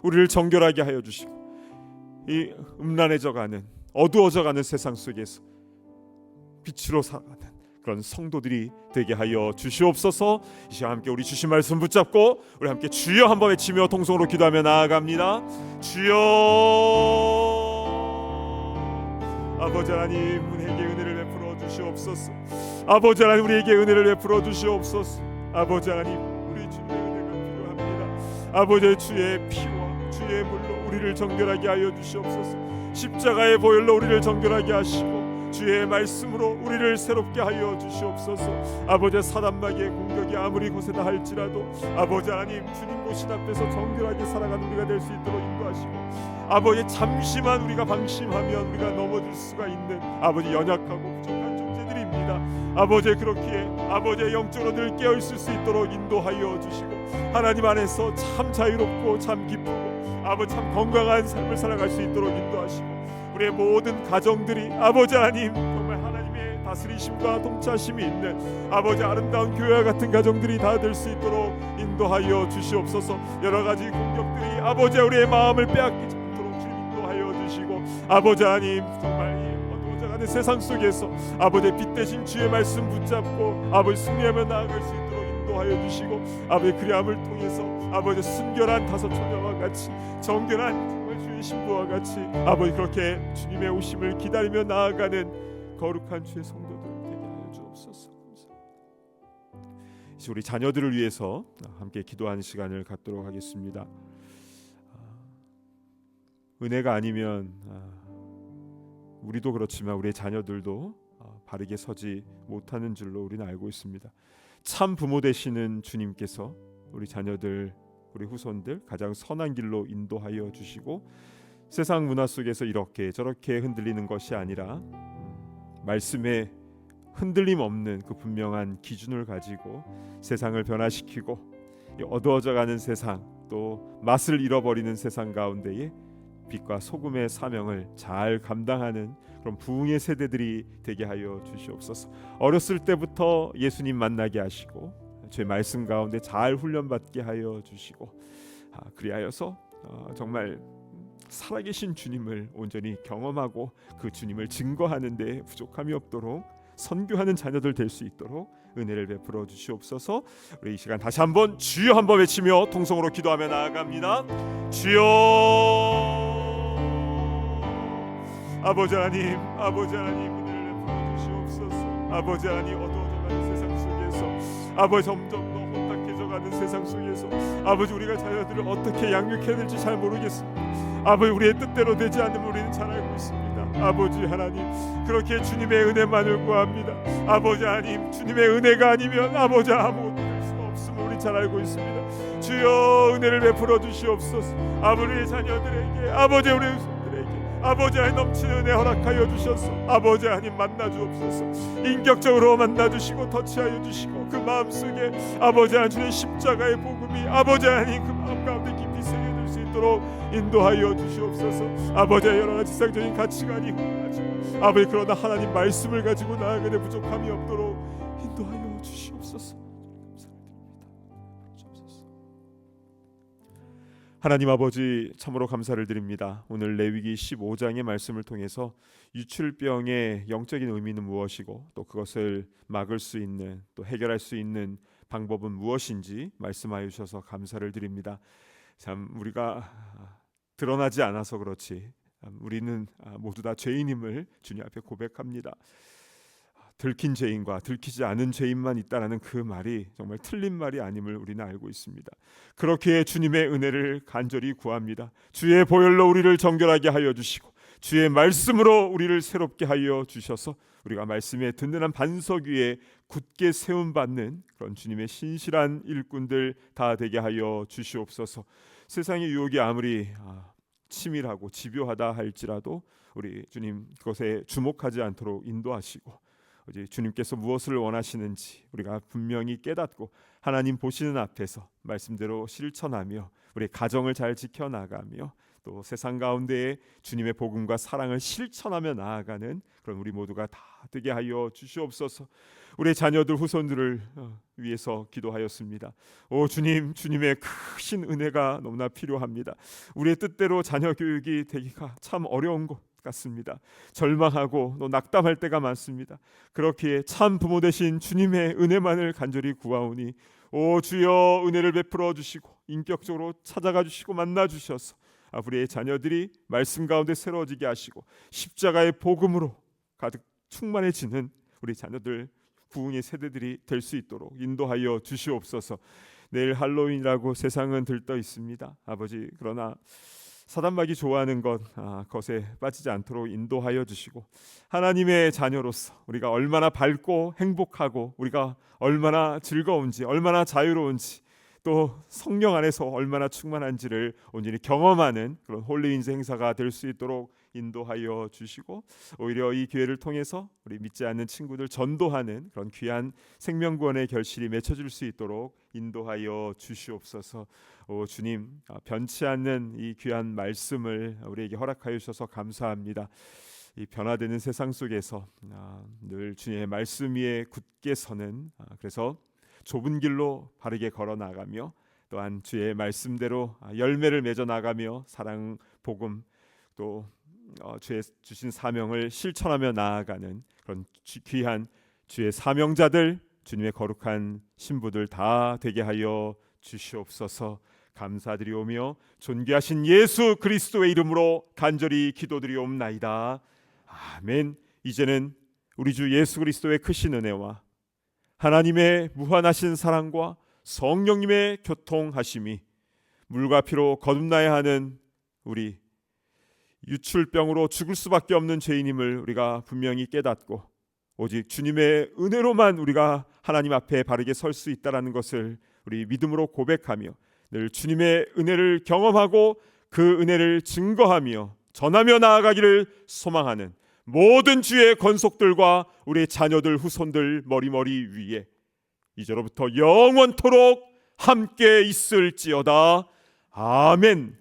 우리를 정결하게 하여 주시고 이 음란해져가는 어두워져가는 세상 속에서 빛으로 살아가는 그런 성도들이 되게 하여 주시옵소서. 이 시간 함께 우리 주신 말씀 붙잡고 우리 함께 주여 한번 외치며 통성으로 기도하며 나아갑니다. 주여. 아버지 하나님, 우리에게 은혜를 베풀어 주시옵소서. 아버지 하나님, 우리에게 은혜를 베풀어 주시옵소서. 아버지 하나님, 우리 주님의 은혜가 필요합니다. 아버지, 주의 피와 주의 물로 우리를 정결하게 하여 주시옵소서. 십자가의 보혈로 우리를 정결하게 하시고 주의 말씀으로 우리를 새롭게 하여 주시옵소서. 아버지, 사단마귀의 공격이 아무리 거세다 할지라도 아버지 하나님, 주님 보신 앞에서 정결하게 살아가는 우리가 될 수 있도록 인도하시고, 아버지 잠시만 우리가 방심하면 우리가 넘어질 수가 있는 아버지 연약하고 부족한 존재들입니다. 아버지, 그렇기에 아버지의 영적으로 늘 깨어있을 수 있도록 인도하여 주시고, 하나님 안에서 참 자유롭고 참 기쁘고 아버지 참 건강한 삶을 살아갈 수 있도록 인도하시고, 우리의 모든 가정들이 아버지 하나님 정말 하나님의 다스리심과 통치하심이 있는 아버지 아름다운 교회와 같은 가정들이 다 될 수 있도록 인도하여 주시옵소서. 여러 가지 공격들이 아버지 우리의 마음을 빼앗기지 않도록 주님 인도하여 주시고, 아버지 하나님 정말 이 어두워져가는 세상 속에서 아버지 빛 대신 주의 말씀 붙잡고 아버지 승리하며 나아갈 수 있도록 인도하여 주시고, 아버지 그리함을 통해서 아버지 순결한 다섯 처녀와 같이 정결한 주의 신부와 같이 아버지 그렇게 주님의 오심을 기다리며 나아가는 거룩한 주의 성도들 되게 하여 주옵소서. 같이 우리 자녀들을 위해서 함께 기도하는 시간을 갖도록 하겠습니다. 은혜가 아니면 우리도 그렇지만 우리의 자녀들도 바르게 서지 못하는 줄로 우리는 알고 있습니다. 참 부모 되시는 주님께서 우리 자녀들, 우리 후손들 가장 선한 길로 인도하여 주시고 세상 문화 속에서 이렇게 저렇게 흔들리는 것이 아니라 말씀에 흔들림 없는 그 분명한 기준을 가지고 세상을 변화시키고 어두워져가는 세상, 또 맛을 잃어버리는 세상 가운데에 빛과 소금의 사명을 잘 감당하는 그런 부흥의 세대들이 되게 하여 주시옵소서. 어렸을 때부터 예수님 만나게 하시고 제 말씀 가운데 잘 훈련받게 하여 주시고 그리하여서 정말 살아계신 주님을 온전히 경험하고 그 주님을 증거하는 데 부족함이 없도록 선교하는 자녀들 될 수 있도록 은혜를 베풀어 주시옵소서. 우리 이 시간 다시 한번 주여 한번 외치며 통성으로 기도하며 나아갑니다. 주여, 아버지 하나님, 아버지 하나님, 은혜를 베풀어 주시옵소서. 아버지 하나님, 어두워져가는 세상 속에서 아버지 점점 더 혼탁해져가는 세상 속에서 아버지 우리가 자녀들을 어떻게 양육해야 될지 잘 모르겠습니다. 아버지 우리의 뜻대로 되지 않으면 우리는 잘 알고 있습니다. 아버지 하나님, 그렇게 주님의 은혜만을 구합니다. 아버지 하나님, 주님의 은혜가 아니면 아버지 아무것도 할 수가 없음을 우리 잘 알고 있습니다. 주여 은혜를 베풀어 주시옵소서. 아버지의 자녀들에게, 아버지 우리 후손들에게 아버지 하나님 넘치는 은혜 허락하여 주셔서 아버지 하나님 만나 주옵소서. 인격적으로 만나 주시고 터치하여 주시고 그 마음속에 아버지 하나님의 십자가의 복음이 아버지 하나님 그 마음 가운데 깊이 새겨질 수 있도록 인도하여 주시옵소서. 아버지의 여러 가지 세상적인 가치관이 가지고 아버지 그러나 하나님 말씀을 가지고 나아가는 부족함이 없도록 인도하여 주시옵소서. 하나님 아버지 참으로 감사를 드립니다. 오늘 레위기 15장의 말씀을 통해서 유출병의 영적인 의미는 무엇이고 또 그것을 막을 수 있는 또 해결할 수 있는 방법은 무엇인지 말씀하여 주셔서 감사를 드립니다. 참 우리가 드러나지 않아서 그렇지 우리는 모두 다 죄인임을 주님 앞에 고백합니다. 들킨 죄인과 들키지 않은 죄인만 있다라는 그 말이 정말 틀린 말이 아님을 우리는 알고 있습니다. 그렇게 주님의 은혜를 간절히 구합니다. 주의 보혈로 우리를 정결하게 하여 주시고 주의 말씀으로 우리를 새롭게 하여 주셔서 우리가 말씀에 든든한 반석 위에 굳게 세움받는 그런 주님의 신실한 일꾼들 다 되게 하여 주시옵소서. 세상의 유혹이 아무리 치밀하고 집요하다 할지라도 우리 주님 그것에 주목하지 않도록 인도하시고 주님께서 무엇을 원하시는지 우리가 분명히 깨닫고 하나님 보시는 앞에서 말씀대로 실천하며 우리 가정을 잘 지켜나가며 또 세상 가운데에 주님의 복음과 사랑을 실천하며 나아가는 그런 우리 모두가 다 되게 하여 주시옵소서. 우리 자녀들 후손들을 위해서 기도하였습니다. 오 주님, 주님의 크신 은혜가 너무나 필요합니다. 우리의 뜻대로 자녀 교육이 되기가 참 어려운 것 같습니다. 절망하고 또 낙담할 때가 많습니다. 그렇기에 참 부모 되신 주님의 은혜만을 간절히 구하오니 오 주여 은혜를 베풀어 주시고 인격적으로 찾아가 주시고 만나 주셔서 우리의 자녀들이 말씀 가운데 새로워지게 하시고 십자가의 복음으로 가득 충만해지는 우리 자녀들 부흥의 세대들이 될 수 있도록 인도하여 주시옵소서. 내일 할로윈이라고 세상은 들떠 있습니다. 아버지 그러나 사단마귀 좋아하는 것에 빠지지 않도록 인도하여 주시고 하나님의 자녀로서 우리가 얼마나 밝고 행복하고 우리가 얼마나 즐거운지 얼마나 자유로운지 또 성령 안에서 얼마나 충만한지를 온전히 경험하는 그런 홀리인스 행사가 될 수 있도록 인도하여 주시고 오히려 이 기회를 통해서 우리 믿지 않는 친구들 전도하는 그런 귀한 생명구원의 결실이 맺혀질 수 있도록 인도하여 주시옵소서. 오 주님 변치 않는 이 귀한 말씀을 우리에게 허락하여 주셔서 감사합니다. 이 변화되는 세상 속에서 늘 주님의 말씀 위에 굳게 서는 그래서 좁은 길로 바르게 걸어 나가며 또한 주의 말씀대로 열매를 맺어 나가며 사랑 복음 또 주의 주신 사명을 실천하며 나아가는 그런 귀한 주의 사명자들 주님의 거룩한 신부들 다 되게 하여 주시옵소서. 감사드리오며 존귀하신 예수 그리스도의 이름으로 간절히 기도드리옵나이다. 아멘. 이제는 우리 주 예수 그리스도의 크신 은혜와 하나님의 무한하신 사랑과 성령님의 교통하심이 물과 피로 거듭나야 하는 우리 유출병으로 죽을 수밖에 없는 죄인임을 우리가 분명히 깨닫고 오직 주님의 은혜로만 우리가 하나님 앞에 바르게 설 수 있다라는 것을 우리 믿음으로 고백하며 늘 주님의 은혜를 경험하고 그 은혜를 증거하며 전하며 나아가기를 소망하는 모든 주의 권속들과 우리 자녀들 후손들 머리머리 위에 이제로부터 영원토록 함께 있을지어다. 아멘.